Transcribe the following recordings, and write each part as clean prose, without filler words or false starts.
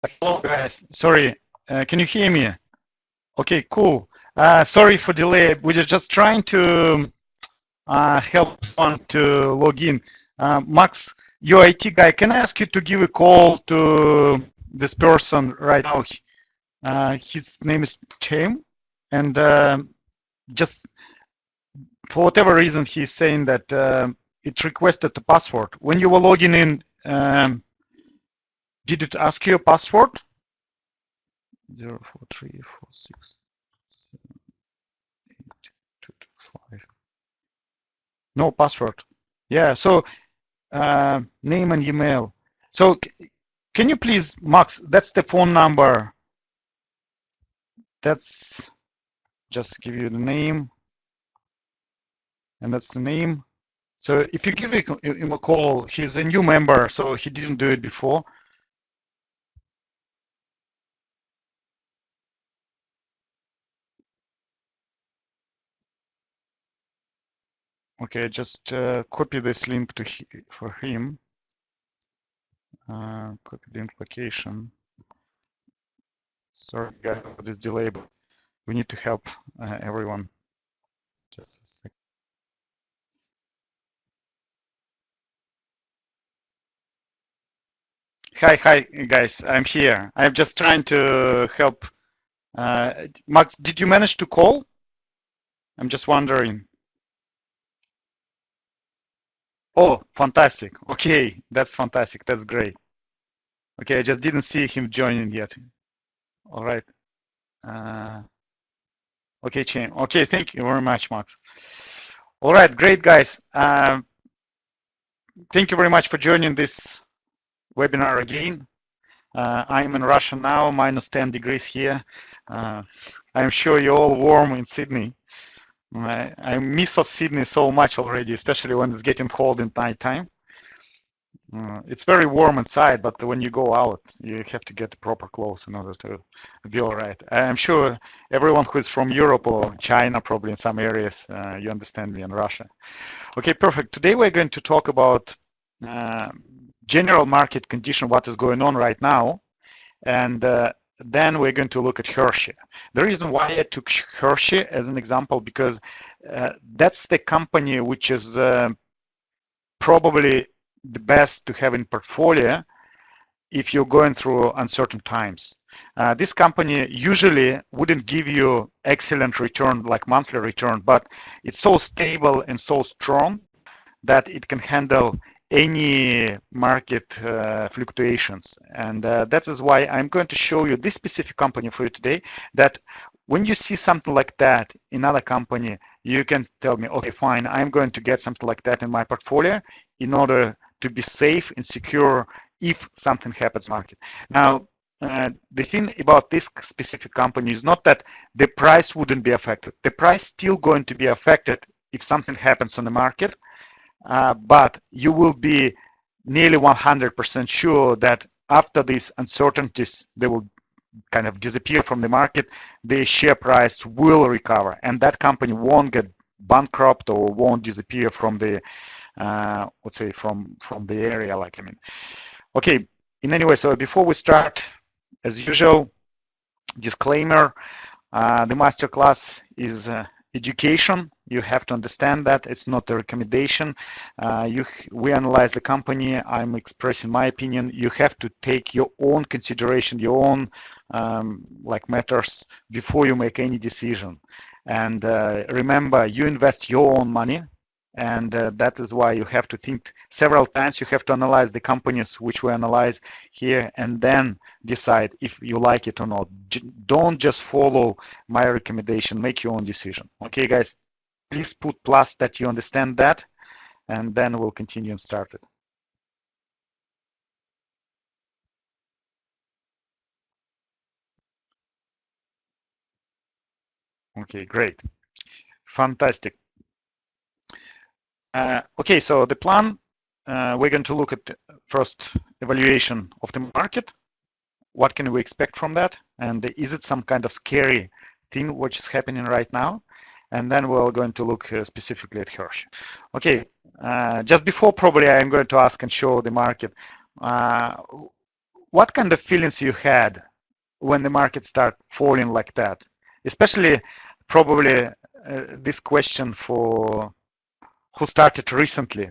Hello, guys. Sorry, can you hear me? Okay, cool. Sorry for delay. We're just trying to help someone to log in. Max, your IT guy, can I ask you to give a call to this person right now? His name is Tim, and just for whatever reason, he's saying that it requested the password. When you were logging in, did it ask you a password? 04346. No password. Yeah, so name and email. So can you please, Max, that's the phone number. That's just give you the name, and that's the name. So if you give him a call, he's a new member, so he didn't do it before. Okay, just copy this link for him. Copy the location. Sorry, guys, for this delay, but we need to help everyone. Just a sec. Hi, guys. I'm here. I'm just trying to help. Max, did you manage to call? I'm just wondering. Oh, fantastic. Okay, that's fantastic. That's great. Okay, I just didn't see him joining yet. All right. Okay, Chain. Okay, thank you very much, Max. All right, great, guys. Thank you very much for joining this webinar again. I'm in Russia now, minus 10 degrees here. I'm sure you're all warm in Sydney. I miss Sydney so much already, especially when it's getting cold in night time. It's very warm inside, but when you go out, you have to get proper clothes in order to be all right. I'm sure everyone who is from Europe or China, probably in some areas, you understand me, in Russia. Okay, perfect. Today we're going to talk about general market condition, what is going on right now, and then we're going to look at Hershey. The reason why I took Hershey as an example, because that's the company which is probably the best to have in portfolio if you're going through uncertain times. This company usually wouldn't give you excellent return like monthly return, but it's so stable and so strong that it can handle any market fluctuations. And that is why I'm going to show you this specific company for you today, that when you see something like that in another company, you can tell me, okay, fine, I'm going to get something like that in my portfolio in order to be safe and secure if something happens in the market. Now, the thing about this specific company is not that the price wouldn't be affected. The price still going to be affected if something happens on the market, but you will be nearly 100% sure that after these uncertainties, they will kind of disappear from the market, the share price will recover, and that company won't get bankrupt or won't disappear from the, let's say, from the area. Like, I mean, okay. In any way, so before we start, as usual, disclaimer: the masterclass is education. You have to understand that it's not a recommendation. We analyze the company. I'm expressing my opinion. You have to take your own consideration, your own like matters before you make any decision. And remember, you invest your own money, and that is why you have to think several times. You have to analyze the companies which we analyze here, and then decide if you like it or not. Don't just follow my recommendation. Make your own decision. Okay, guys, please put plus that you understand that, and then we'll continue and start it. Okay, great. Fantastic. Okay, so the plan, we're going to look at first evaluation of the market. What can we expect from that? And is it some kind of scary thing which is happening right now? And then we're going to look specifically at Hershey. Okay, just before probably I'm going to ask and show the market. what kind of feelings you had when the market started falling like that? Especially probably this question for who started recently.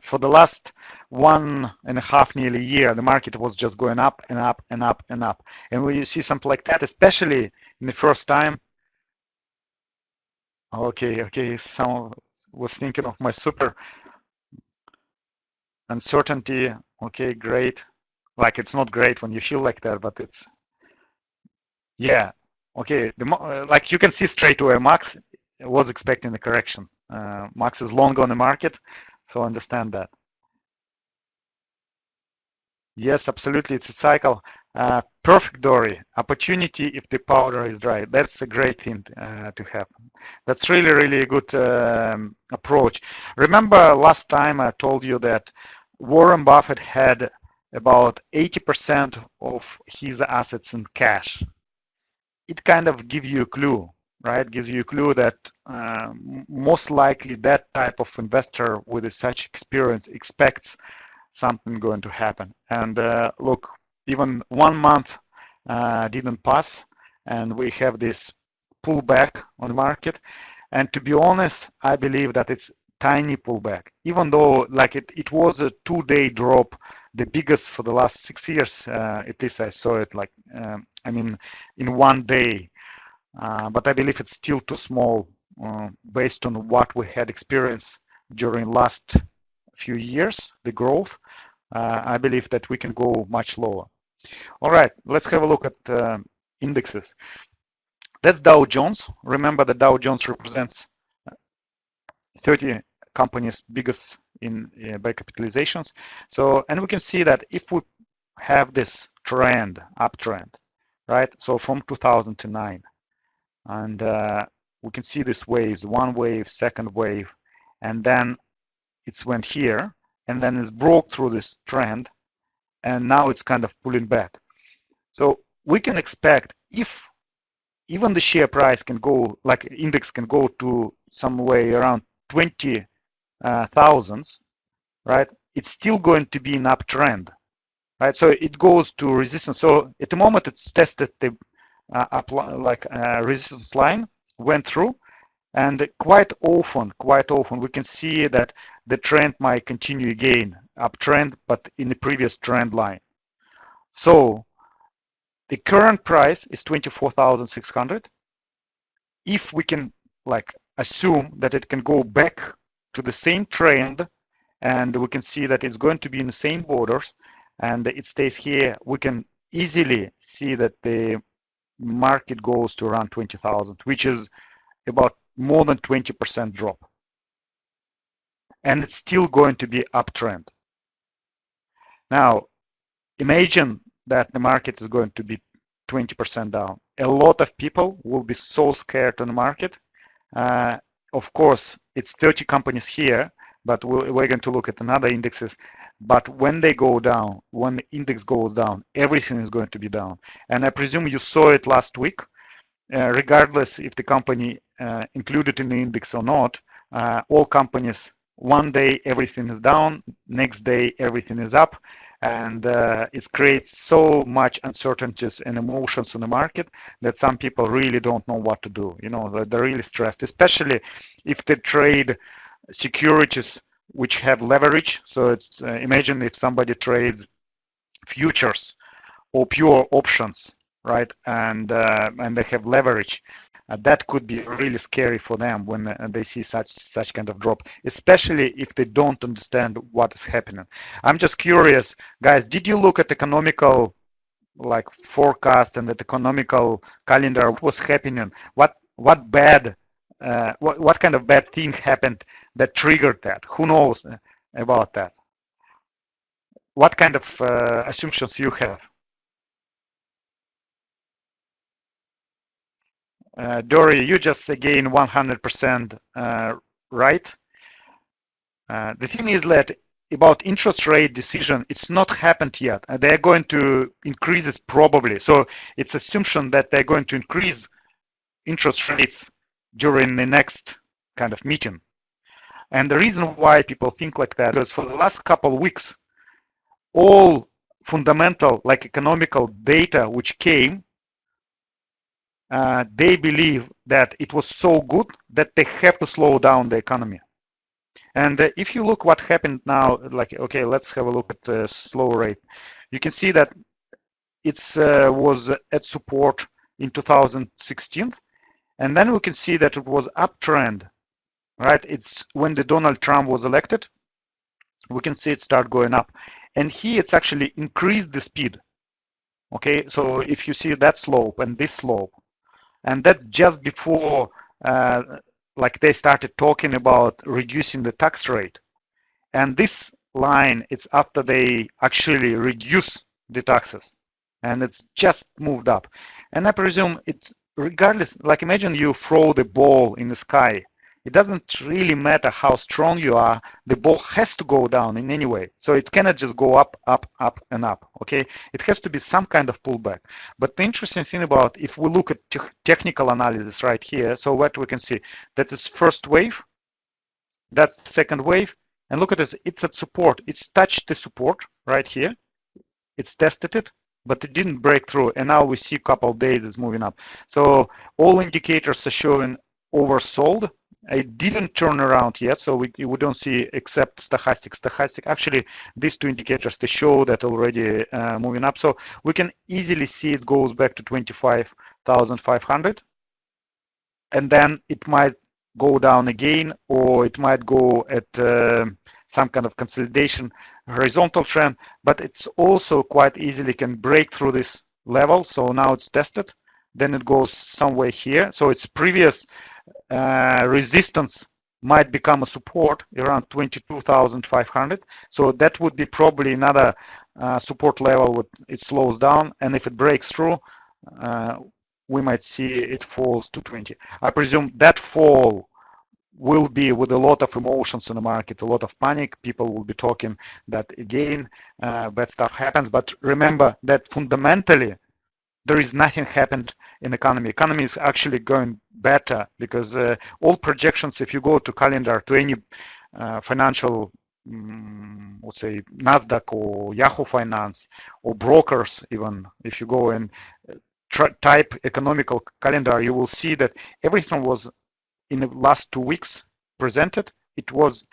For the last 1.5 nearly year, the market was just going up and up and up and up. And when you see something like that, especially in the first time, okay, someone was thinking of my super uncertainty. Okay, great. Like it's not great when you feel like that, but it's, yeah. Okay, like you can see straight away, Max was expecting the correction. Max is long on the market, so understand that. Yes, absolutely, it's a cycle. Perfect, Dory. Opportunity if the powder is dry. That's a great thing to have. That's really, really a good approach. Remember last time I told you that Warren Buffett had about 80% of his assets in cash. It kind of gives you a clue, right? Gives you a clue that most likely that type of investor with such experience expects something going to happen. And look, even 1 month didn't pass, and we have this pullback on the market. And to be honest, I believe that it's tiny pullback, even though like it was a 2-day drop, the biggest for the last 6 years. At least I saw it like, I mean, in 1 day. But I believe it's still too small based on what we had experienced during last few years, the growth. I believe that we can go much lower. All right, let's have a look at indexes. That's Dow Jones. Remember that Dow Jones represents 30 companies biggest in by capitalizations. So, and we can see that if we have this trend, uptrend, right? So from 2009, and we can see these waves, one wave, second wave, and then it's went here, and then it's broke through this trend, and now it's kind of pulling back. So we can expect if even the share price can go, like index can go to some way around 20,000, right? It's still going to be an uptrend, right? So it goes to resistance. So at the moment it's tested the resistance line, went through, and quite often we can see that the trend might continue again, uptrend, but in the previous trend line. So the current price is 24,600. If we can like assume that it can go back to the same trend, and we can see that it's going to be in the same borders, and it stays here, we can easily see that the market goes to around 20,000, which is about more than 20% drop. And it's still going to be uptrend. Now, imagine that the market is going to be 20% down. A lot of people will be so scared on the market. Of course, it's 30 companies here, but we're going to look at another indexes. But when they go down, when the index goes down, everything is going to be down. And I presume you saw it last week. Regardless if the company included in the index or not, all companies, one day everything is down, next day everything is up, and it creates so much uncertainties and emotions on the market that some people really don't know what to do. You know, they're really stressed, especially if they trade securities which have leverage. So it's imagine if somebody trades futures or pure options, right? And they have leverage. That could be really scary for them when they see such kind of drop, especially if they don't understand what is happening. I'm just curious, guys. Did you look at economical like forecast and the economical calendar? What was happening? What bad? What kind of bad thing happened that triggered that? Who knows about that? What kind of assumptions you have? Dory, you just again 100% right. The thing is that about interest rate decision, it's not happened yet. They're going to increase it probably. So it's assumption that they're going to increase interest rates during the next kind of meeting. And the reason why people think like that is for the last couple of weeks, all fundamental, like economical data which came, they believe that it was so good that they have to slow down the economy. And if you look what happened now, like, okay, let's have a look at the slow rate. You can see that it's was at support in 2016, and then we can see that it was uptrend, right? It's when the Donald Trump was elected, we can see it start going up, and here it's actually increased the speed. Okay, so if you see that slope and this slope, and that's just before uh, like they started talking about reducing the tax rate. And this line, it's after they actually reduce the taxes, and it's just moved up. And I presume it's regardless, like imagine you throw the ball in the sky. It doesn't really matter how strong you are, the ball has to go down in any way. So it cannot just go up, up, up, and up, okay? It has to be some kind of pullback. But the interesting thing about, if we look at technical analysis right here, so what we can see, that is first wave, that's the second wave, and look at this, it's at support. It's touched the support right here. It's tested it, but it didn't break through. And now we see a couple of days it's moving up. So all indicators are showing oversold. It didn't turn around yet, so we don't see except stochastic. Actually, these two indicators, they show that already moving up. So we can easily see it goes back to 25,500. And then it might go down again, or it might go at some kind of consolidation horizontal trend, but it's also quite easily can break through this level. So now it's tested, then it goes somewhere here. So its previous resistance might become a support around 22,500. So that would be probably another support level when it slows down, and if it breaks through, we might see it falls to 20. I presume that fall will be with a lot of emotions in the market, a lot of panic. People will be talking that again, bad stuff happens. But remember that fundamentally, there is nothing happened in economy. Economy is actually going better because all projections, if you go to calendar, to any financial, let's say NASDAQ or Yahoo Finance or brokers, even if you go and type economical calendar, you will see that everything was in the last 2 weeks presented. It was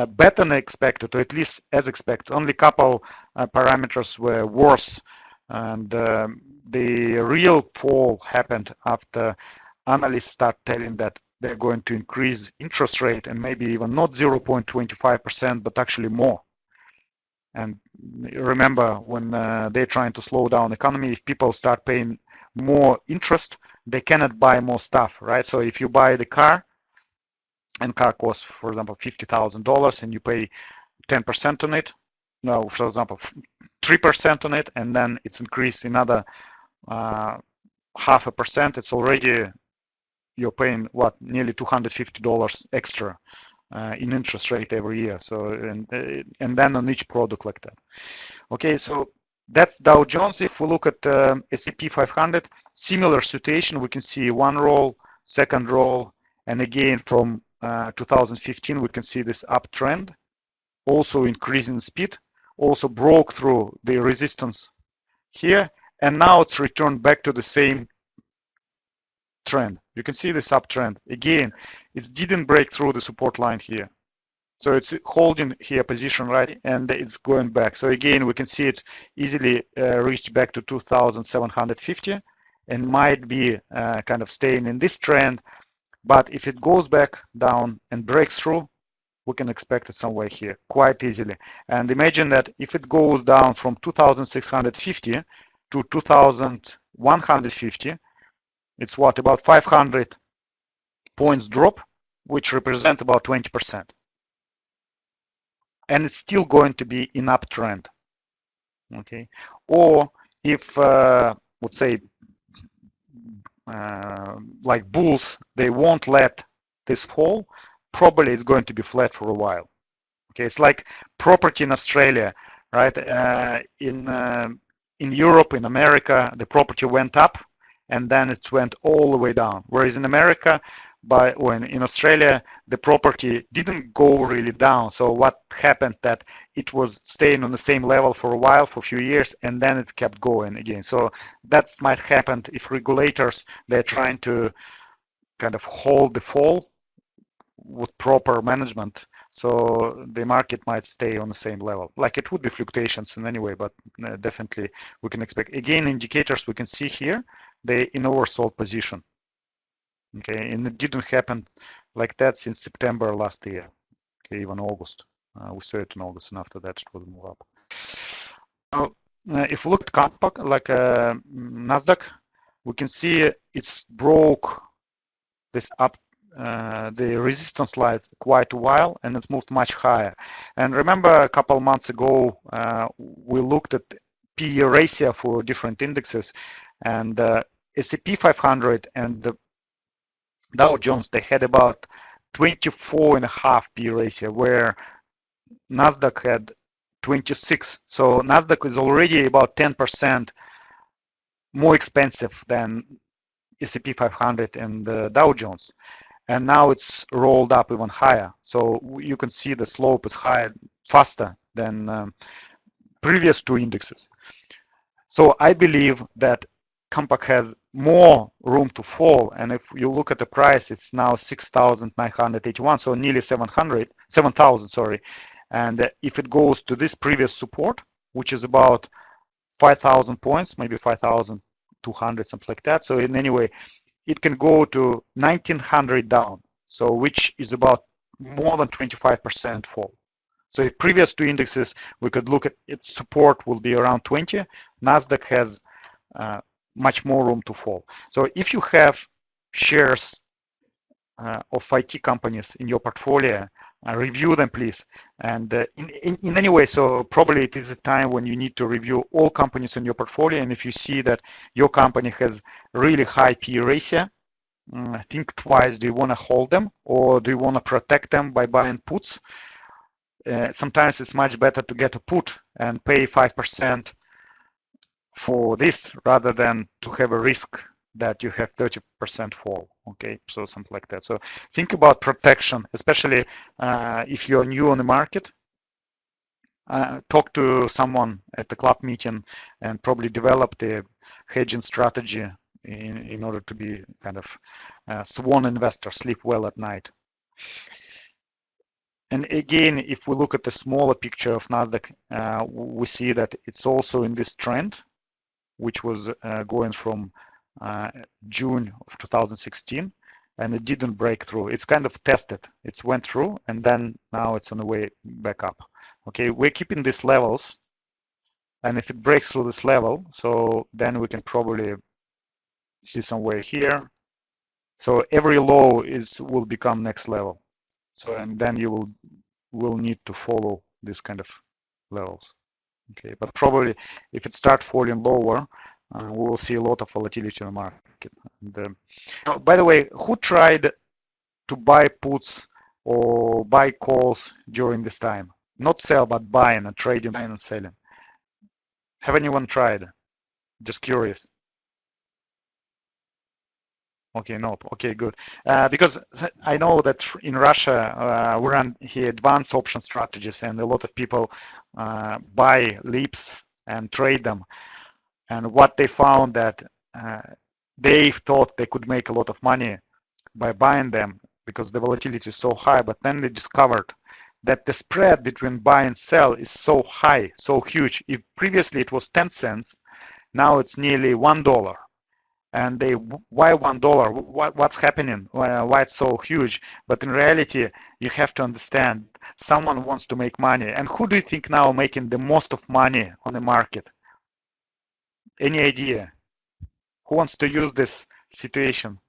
better than expected, or at least as expected. Only a couple parameters were worse. And the real fall happened after analysts start telling that they're going to increase interest rate, and maybe even not 0.25%, but actually more. And remember, when they're trying to slow down economy, if people start paying more interest, they cannot buy more stuff, right? So if you buy the car, and car costs, for example, $50,000, and you pay 10% on it, no, for example, 3% on it, and then it's increased another 0.5%, it's already, you're paying what, nearly $250 extra in interest rate every year. So and then on each product like that. Okay, so that's Dow Jones. If we look at S&P 500, similar situation. We can see one roll, second roll, and again from 2015 we can see this uptrend, also increasing speed, also broke through the resistance here, and now it's returned back to the same trend. You can see this uptrend again. It didn't break through the support line here, so it's holding here position, right, and it's going back. So again, we can see it easily reached back to 2,750 and might be kind of staying in this trend. But if it goes back down and breaks through, we can expect it somewhere here quite easily. And imagine that if it goes down from 2,650 to 2,150, it's what, about 500 points drop, which represent about 20%. And it's still going to be in uptrend. Okay. Or if, let's say, like bulls, they won't let this fall, probably it's going to be flat for a while. Okay, it's like property in Australia, right? In Europe, in America, the property went up, and then it went all the way down. Whereas in America, or in Australia, the property didn't go really down. So what happened that it was staying on the same level for a while, for a few years, and then it kept going again. So that might happen if regulators, they're trying to kind of hold the fall with proper management. So the market might stay on the same level. Like it would be fluctuations in any way, but definitely we can expect. Again, indicators we can see here, they in oversold position. Okay, and it didn't happen like that since September last year. Okay, even August. We saw it in August, and after that it would move up. Now, if we look at COMPQX, like Nasdaq, we can see it's broke this up the resistance line quite a while, and it's moved much higher. And remember, a couple months ago, we looked at PE ratio for different indexes, and S&P 500 and the Dow Jones, they had about 24.5 PE ratio, where Nasdaq had 26. So Nasdaq is already about 10% more expensive than S&P 500 and Dow Jones. And now it's rolled up even higher. So you can see the slope is higher, faster than previous two indexes. So I believe that COMPQX has more room to fall. And if you look at the price, it's now 6,981, so nearly 7,000, sorry. And if it goes to this previous support, which is about 5,000 points, maybe 5,200, something like that. So in any way, it can go to 1,900 down, so which is about more than 25% fall. So if previous two indexes, we could look at its support will be around 20, Nasdaq has much more room to fall. So if you have shares of IT companies in your portfolio, review them, please. And in any way, so probably it is a time when you need to review all companies in your portfolio. And if you see that your company has really high PE ratio, think twice. Do you want to hold them, or do you want to protect them by buying puts? Sometimes it's much better to get a put and pay 5% for this rather than to have a risk that you have 30% fall. Okay, so something like that. So think about protection, especially if you're new on the market. Talk to someone at the club meeting and probably develop the hedging strategy in order to be kind of a swan investor, sleep well at night. And again, if we look at the smaller picture of Nasdaq, we see that it's also in this trend, which was going from June of 2016, and it didn't break through. It's kind of tested. It's went through, and then now it's on the way back up. Okay, we're keeping these levels, and if it breaks through this level, so then we can probably see somewhere here. So every low will become next level. So and then you will need to follow this kind of levels. Okay, but probably if it starts falling lower, we will see a lot of volatility in the market. And, by the way, who tried to buy puts or buy calls during this time? Not sell, but buying and trading, buying and selling. Have anyone tried? Just curious. Okay, no. Okay, good. Because I know that in Russia we run here advanced option strategies, and a lot of people buy leaps and trade them. And what they found that they thought they could make a lot of money by buying them because the volatility is so high, but then they discovered that the spread between buy and sell is so high, so huge. If previously it was 10 cents, now it's nearly $1. And they, why $1? What's happening? Why it's so huge? But in reality, you have to understand someone wants to make money. And who do you think now making the most of money on the market? Any idea? Who wants to use this situation?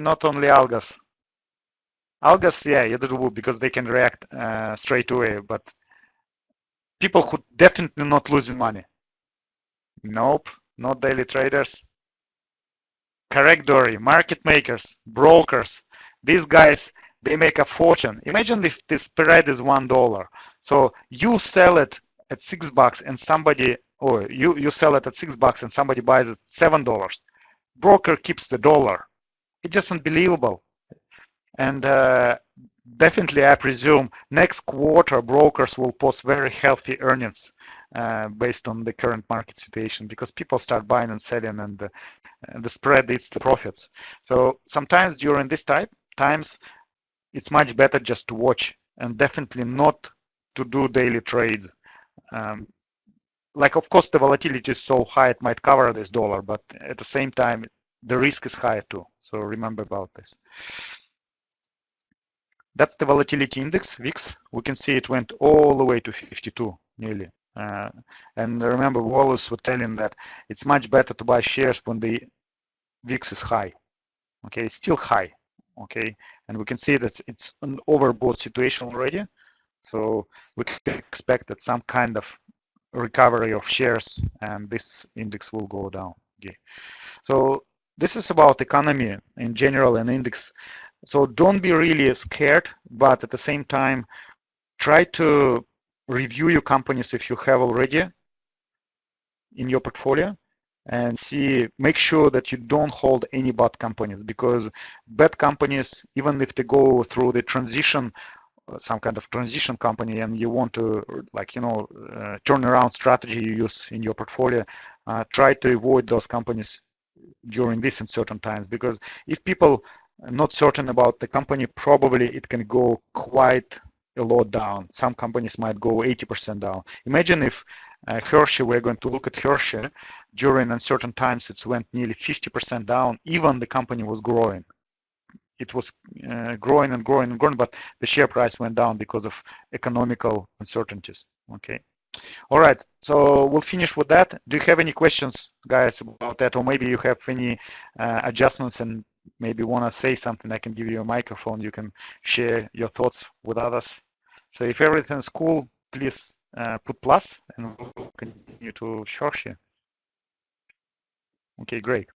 Not only algas. Algas, yeah, you do because they can react straight away. But people who definitely not losing money. Nope, not daily traders. Correct, Dory. Market makers, brokers. These guys, they make a fortune. Imagine if the spread is $1. So you sell it at $6 and somebody, or you sell it at $6 and somebody buys it $7. Broker keeps the dollar. It's just unbelievable. And definitely, I presume next quarter brokers will post very healthy earnings based on the current market situation, because people start buying and selling, and the spread eats the profits. So sometimes during this times, it's much better just to watch, and definitely not to do daily trades. Um, like, of course, the volatility is so high it might cover this dollar, but at the same time, the risk is higher too. So remember about this. That's the volatility index, VIX. We can see it went all the way to 52 nearly. And remember, Wallace was telling that it's much better to buy shares when the VIX is high. Okay, it's still high. Okay, and we can see that it's an overbought situation already. So we can expect that some kind of recovery of shares and this index will go down. Okay, so this is about economy in general and index. So don't be really scared, but at the same time, try to review your companies if you have already in your portfolio, and make sure that you don't hold any bad companies, because bad companies, even if they go through the transition, some kind of transition company, and you want to, like, turnaround strategy you use in your portfolio, try to avoid those companies during these uncertain times, because if people are not certain about the company, probably it can go quite a lot down. Some companies might go 80% down. Imagine if Hershey, we're going to look at Hershey, during uncertain times, it went nearly 50% down, even the company was growing. It was growing and growing and growing, but the share price went down because of economical uncertainties. Okay. All right, so we'll finish with that. Do you have any questions, guys, about that? Or maybe you have any adjustments and maybe want to say something? I can give you a microphone. You can share your thoughts with others. So if everything's cool, please put plus, and we'll continue to share. Okay, great.